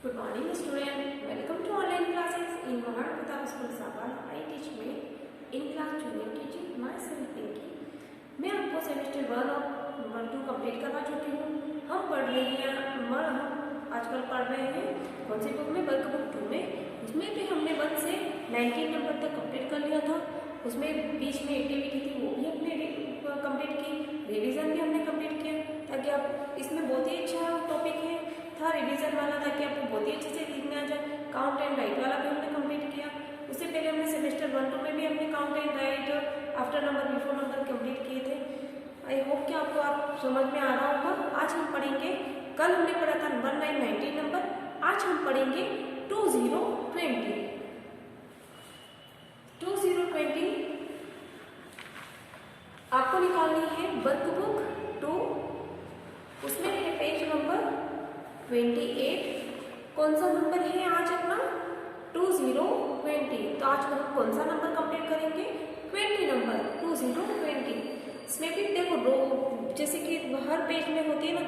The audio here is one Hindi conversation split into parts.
Good morning student. Welcome to online classes in Maharashtra Pratap School Sabar. I teach me in class junior KG myself Pinky. मैं आपको सेमेस्टर 1 और 1 2 कंप्लीट करवा चुकी हूँ। हम पढ़ रहे हैं हम आजकल पढ़ रहे हैं कौन सी बुक में, वर्क बुक 2 में। उसमें भी हमने 1 से 19 नंबर तक कंप्लीट कर लिया था। उसमें बीच में एक्टिविटी थी वो भी हमने कंप्लीट की, रिवीजन भी हमने कंप्लीट किया ताकि आप इसमें बहुत ही अच्छा टॉपिक है था रिवीजन वाला, ताकि आपको बहुत ही अच्छे से लिखने आ जाए। काउंट एंड राइट वाला भी हमने कंप्लीट किया। उससे पहले हमने सेमेस्टर 1 2 में भी हमने count and right, after number, before number complete किए थे। आई होप कि आपको आप समझ में आ रहा होगा। आज हम पढ़ेंगे, कल हमने पढ़ा था 19 नंबर, आज हम पढ़ेंगे 2020। 2020 आपको निकालनी है वर्क बुक 2, उसमें है पेज नंबर 28। कौन सा नंबर है आज अपना? 2020। तो आज हम कौन सा नंबर कंप्लीट करेंगे? 20 नंबर, 2020। इसमें भी देखो जैसे कि हर पेज में होती है ना,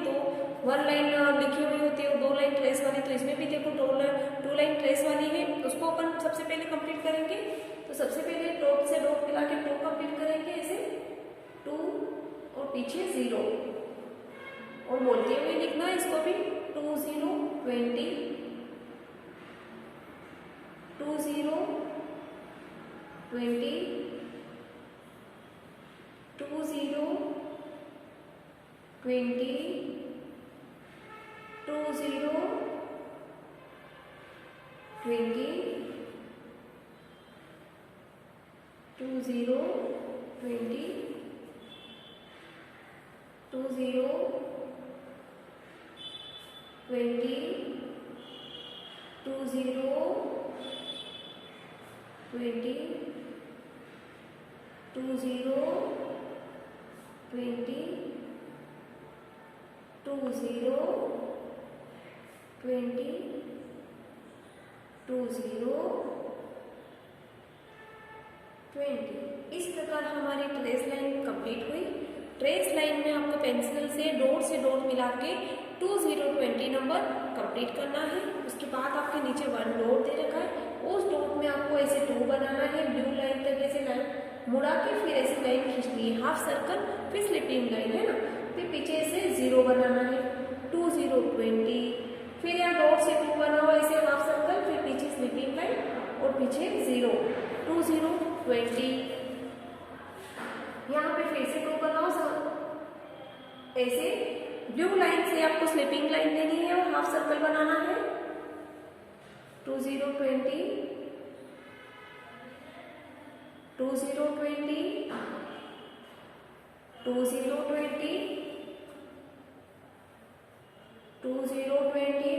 1 लाइन लिखी हुई होती है और 2 लाइन ट्रेस वाली, तो इसमें भी देखो 2 लाइन ट्रेस वाली है। उसको अपन सबसे पहले कंप्लीट करेंगे। तो सबसे पहले डॉट से डॉट मिला के 2 कंप्लीट करेंगे, ऐसे 2 और पीछे 0 और बोलते हुए लिखना है इसको भी 2020 2020 इस प्रकार हमारी ट्रेस लाइन कंप्लीट हुई। ट्रेस लाइन में आपको पेंसिल से डॉट मिला के 2020 नंबर कंप्लीट करना है। उसके बाद आपके नीचे 1 डॉट दे रखा है, उस डॉट में आपको ऐसे 2 बनाना है, ब्लू लाइन तक ऐसे लाइन मुड़ा के फिर ऐसे लाइन खींचनी है, हाफ सर्कल, फिर स्लिपिंग लाइन है ना, फिर पीछे से 0 बनाना है 2020, फिर यहाँ डॉट से 2 बनाओ ऐसे हाफ सर्कल, फिर पीछे स्लिपिंग लाइन और पीछे 0 2020। यहाँ पे फिर से 2 बनाओ, ऐसे ब्लू लाइन से आपको स्लिपिंग लाइन लेनी है और हाफ सर्कल बनाना है 2020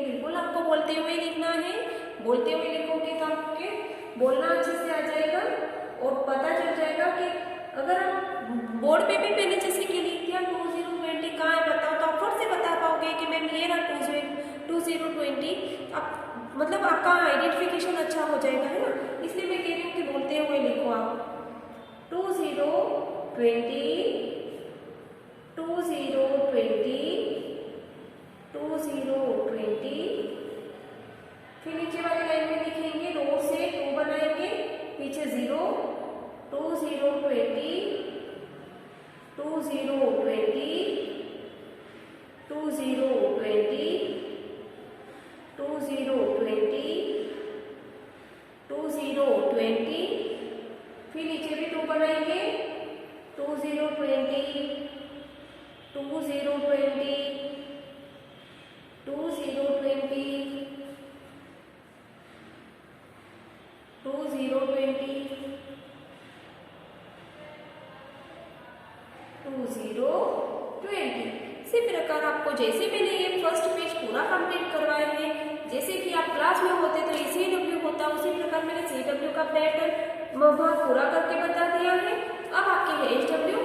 बिल्कुल आपको बोलते हुए लिखना है। बोलते हुए लिखोगे तो आपके बोलना अच्छे से आ जाएगा और पता चल जाएगा कि अगर आप बोर्ड पे भी पहले जैसे कि लिख दिया 2020 कहाँ है बताओ, तो आप फट से बता पाओगे कि मैम ये रहा 2020। आप मतलब आपका आइडेंटिफिकेशन अच्छा हो जाएगा, है ना। इसलिए मैं कह रही हूँ कि बोलते हुए लिखो आप 2020 फिर नीचे वाली लाइन में लिखेंगे, डॉट से 2 बनाएंगे, पीछे 0 2020 फिर नीचे भी 2 बनाएंगे 2020 इसी प्रकार आपको जैसे मैंने ये फर्स्ट पेज पूरा कंप्लीट करवाया है, जैसे कि आप क्लास में होते तो CW होता, उसी प्रकार मैंने CW का पैटर्न पूरा करके बता दिया है। अब आपके है HW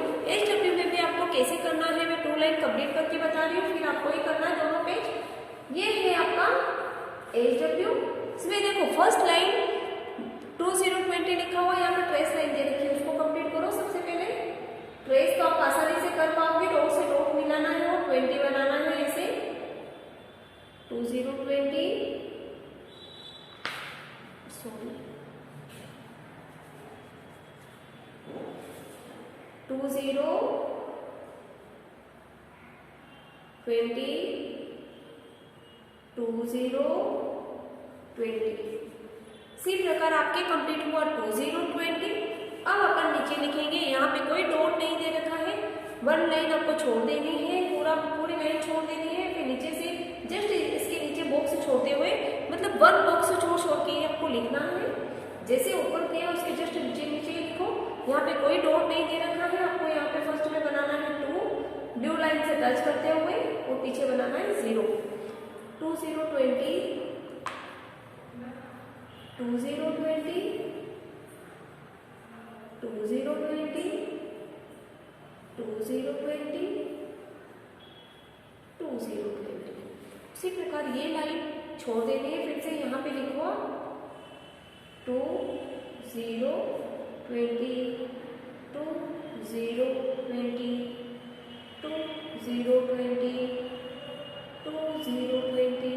में भी आपको कैसे करना है मैं 2 लाइन कंप्लीट करके बता रही हूँ, फिर आपको ही करना है दोनों पेज। ये है आपका HW। इसमें देखो फर्स्ट लाइन 2020 लिखा हुआ, यहाँ पर ट्रेस लाइन दे रखी है, उसको कंप्लीट करो। सबसे पहले ट्रेस तो आप आसानी से कर पाओगे, डॉट से डॉट मिलाना है और 20 बनाना है ऐसे 2020 20 20 20। इसी प्रकार आपके कंप्लीट हुआ 20 20। अब अपन नीचे लिखेंगे, यहाँ पे कोई डॉट नहीं दे रखा है, वन लाइन आपको छोड़ देनी है, पूरी लाइन छोड़ देनी है। फिर नीचे से जस्ट इसके नीचे बॉक्स छोड़ते हुए, मतलब वन बॉक्स छोड़ के आपको लिखना है। जैसे ऊपर किया उसके जस्ट नीचे नीचे लिखो। यहाँ पे कोई डॉट नहीं दे रखा है, आपको यहाँ पे फर्स्ट में बनाना है 2, ब्लू लाइन से टच करते हुए, और पीछे बनाना है 0। 20 20 20 20 20 20 20 20 20 20। उसी प्रकार ये लाइन छोड़ देनी है। फिर से यहाँ पे लिखो 2 0 20 2 0 20 2 0 20 2 0 20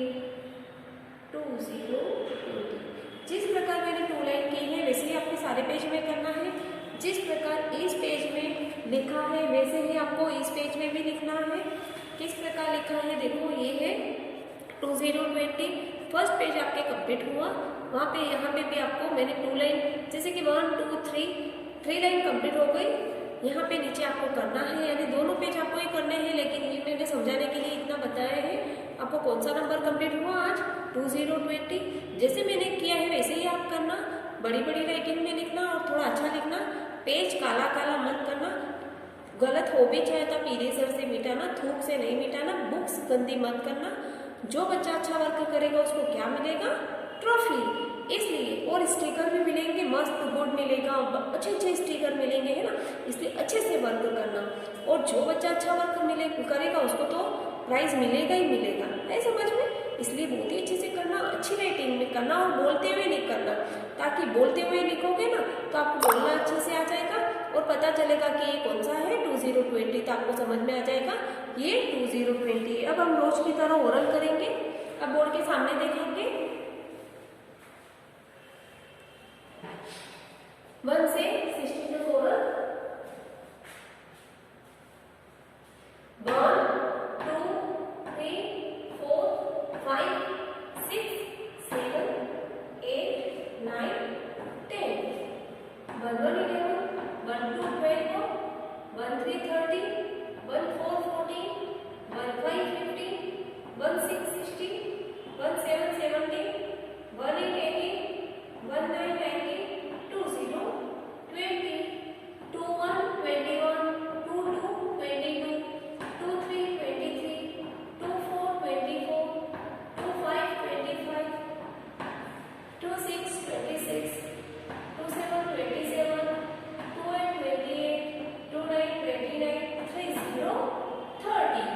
2 0 20। जिस प्रकार मैंने 2 लाइन की है वैसे ही आपको सारे पेज में करना है। जिस प्रकार इस पेज में लिखा है वैसे ही आपको इस पेज में भी लिखना है। किस प्रकार लिखा है देखो, ये है 20 20। फर्स्ट पेज आपके कंप्लीट हुआ, वहाँ पे यहाँ पे भी आपको मैंने 2 लाइन, जैसे कि 1 2 3 लाइन कंप्लीट हो गई। यहाँ पे नीचे आपको करना है, यानी दोनों पेज आपको ही करने हैं, लेकिन ये मैंने समझाने के लिए इतना बताया है। आपको कौन सा नंबर कंप्लीट हुआ आज, 20 20। जैसे मैंने किया है वैसे ही आप करना, बड़ी बड़ी राइटिंग में लिखना और थोड़ा अच्छा लिखना। पेज काला काला मत करना, गलत हो भी चाहे तो इरेजर से मिटाना, थूक से नहीं मिटाना। बुक्स गंदी मत करना। जो बच्चा अच्छा वर्क करेगा उसको क्या मिलेगा, ट्रॉफी। इसलिए और स्टिकर भी मिलेंगे, मस्त गुड मिलेगा, अच्छे अच्छे स्टिकर मिलेंगे, है ना। इसलिए अच्छे से वर्क करना, और जो बच्चा अच्छा वर्क करेगा उसको तो प्राइज मिलेगा ही मिलेगा, है समझ में। इसलिए बहुत ही अच्छे से करना, अच्छी राइटिंग में करना, और बोलते हुए नहीं करना, ताकि बोलते हुए लिखोगे ना तो आपको बोलना अच्छे से आ जाएगा और पता चलेगा कि ये कौन सा है 20 20, तो आपको समझ में आ जाएगा ये 20 20। अब हम रोज की तरह ओरल करेंगे। अब बोर्ड के सामने देखेंगे, 1 से 60 तक ओरल। 1 2 3 4 5 6 7 8 9 10। 1 1 11 1 2 12 1 3 13 1 4 14 1 5 15 1 6 16 1 7 17 1 8 18 1 9 19 2 0 20 2 1 21 2 2 22 2 3 23 2 4 24 2 5 25 2 6 26 2 7 27 2 8 28 2 9 29 3 0 30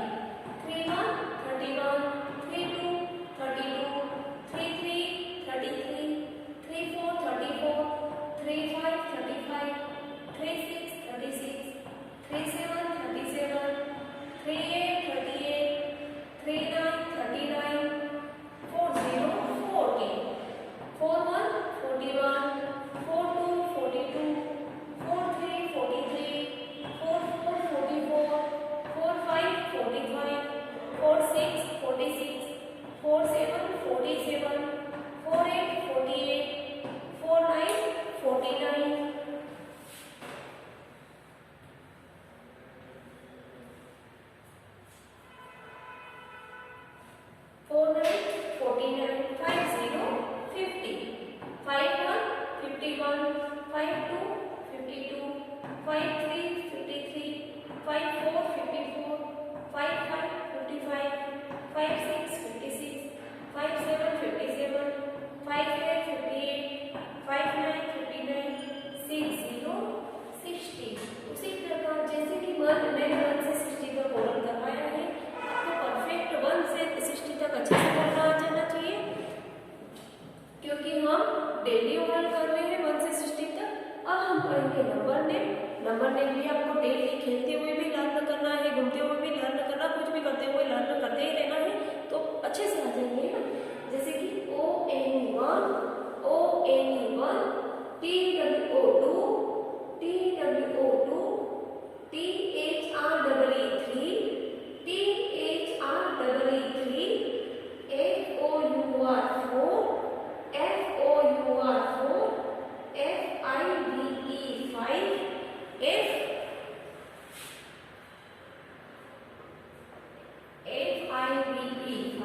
3 1 31 3 2 32 3 3 33 3 4 34 3 5 35 3 6 36 3 7 37 3 8 38 3 9 39 4 0 40 4 1 41 4 2 42 4 3 43 4 4 44 4 5 45 4 6 46 4 7 47 4 8 48 4 9 49 4 9 49 5 0 50 5 1 51 5 2 52 5 3 53 5 4 54 5 5 55 5 6 56 5 7 57 5 8 58 5 9 59 6 0 60। उसी प्रकार जैसे कि मैंने 1 से 60 तक ओरल करवाया है, आपको परफेक्ट 1 से 60 तक अच्छे से बोलना आ जाना चाहिए, क्योंकि हम डेली ओरल कर रहे हैं 1 से 60 तक। अब हम पढ़ेंगे नंबर नेम। नंबर नेम भी आपको डेली खेलते हुए भी लर्न करना है,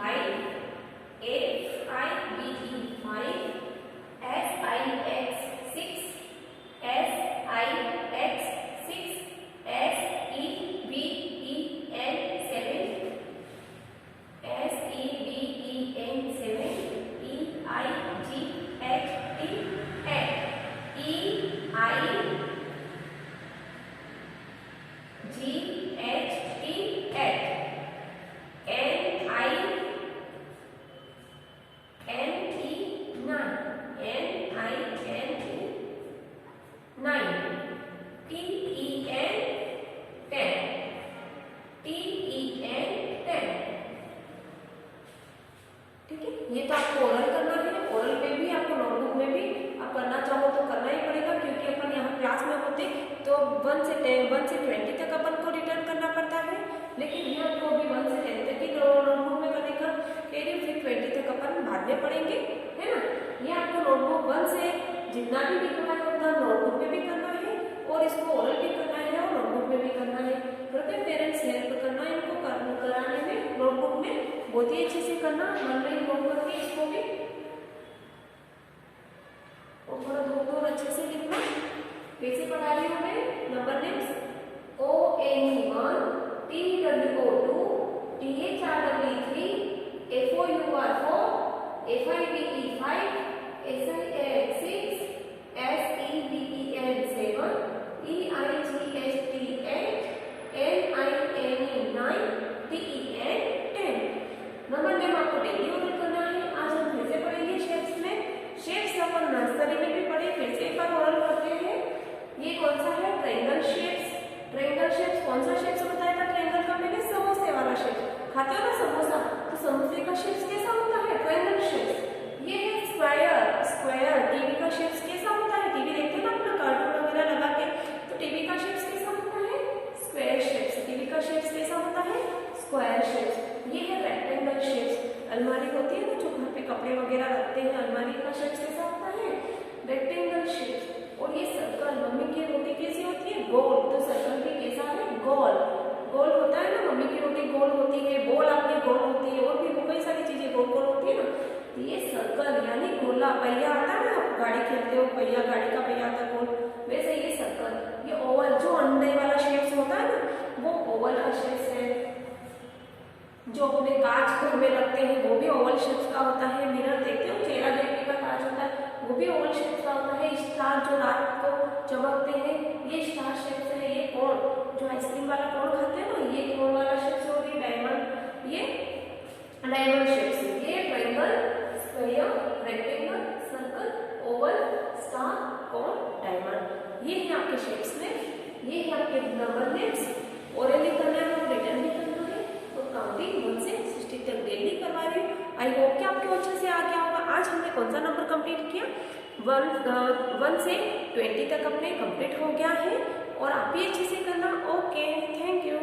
five, FIVE five, SIX six, SIX six, SEVEN seven, SEVEN seven, EIGHT eight, EIGHT eight, ये तो आपको ओरल करना है। ओरल में भी आपको नोटबुक में भी आप करना चाहो तो करना ही पड़ेगा, क्योंकि अपन यहाँ क्लास में होते तो 1 से 20 तक अपन को रिटर्न करना पड़ता है, लेकिन ये आपको अभी 1 से 10 तक ही नोटबुक में करने का कह रही हूँ, फिर 20 तक अपन बाद में पढ़ेंगे, है ना। ये आपको नोटबुक 1 से जितना भी लिखना है उतना नोटबुक में भी करना है, और इसको ओरल भी करना है और नोटबुक में भी करना है। कृपया पेरेंट्स हेल्प करना इनको कराने में, नोटबुक में बहुत ही अच्छे से करना, मन में नोट करके इसको भी और थोड़ा दूर अच्छे से लिखना। कैसे पढ़ा रही हूँ मैं? Number names ONE1, TWO2, THRW3, FOUR4, FIVE5, SIX6, SEVEN7, EIGHT8, NINE9, TEN10। Number name आपको डेली ओरल करना है। आज हम फिर से पढ़ेंगे शेप्स में। शेप्स अपन नर्सरी में भी पढ़े, फिर से एक बार ओरल करते हैं। ये कौन सा है? Triangle shapes. ट्रायंगल शेप्स कौन सा शेप्स बताया था ट्रायंगल का मैंने? समोसे वाला शेप। खाते हो ना समोसा, तो समोसे का शेप्स कैसा होता है? Triangle shapes. ये है स्क्वायर। स्क्वायर। टीवी का शेप्स कैसा होता है? टीवी देखते हो ना अपना कार्टून वगैरह लगा के, तो टीवी का शेप्स कैसा होता है? Square shapes. टीवी का शेप्स कैसा होता है? Square shapes. ये है रेक्टेंगल शेप्स। अलमारी होती है ना जो घर पे कपड़े वगैरह रखते हैं, अलमारी का शेप्स कैसा होता है? Rectangle shapes. और ये सर्कल, मम्मी की रोटी कैसी होती है? गोल। तो सर्कल भी कैसा है? गोल। गोल होता है ना, मम्मी की रोटी गोल होती है, बॉल आपकी गोल होती है, और भी कई सारी चीजें गोल गोल होती है ना। तो ये सर्कल यानी गोला। पहिया आता है ना, आप गाड़ी खेलते हो, पहिया, गाड़ी का पहिया आता है गोल, वैसे ये सर्कल। ये ओवल, जो अंडे वाला शेप्स होता है ना, वो ओवल का शेप्स है। जो अपने कांच घर में रखते हैं वो भी ओवल शेप्स का होता है। मिरर देखते हो, चेहरा देखने का कांच होता है, वो भी ओवल शेप्स का होता है। स्टार जो रात को चमकते हैं, ये स्टार शेप्स है। ये कोन, जो आइसक्रीम वाला कोन खाते हैं ना, ये कोन वाला शेप्स हो गई। डायमंड, ये डायमंड शेप्स है। ये triangle, square, rectangle, circle, oval, star, cone, diamond, ये है आपके शेप्स में। ये है आपके नंबर नेम्स। ओरली करना है और रिटर्न भी करना है, तो काउंटिंग 1 से 60 तक डेली करवा रही हूँ। आई होप कि आपको अच्छे से आ गया होगा। आज हमने कौन सा नंबर कंप्लीट किया? 1 से 20 तक अपने कंप्लीट हो गया है, और आप भी अच्छे से करना। Okay, thank you.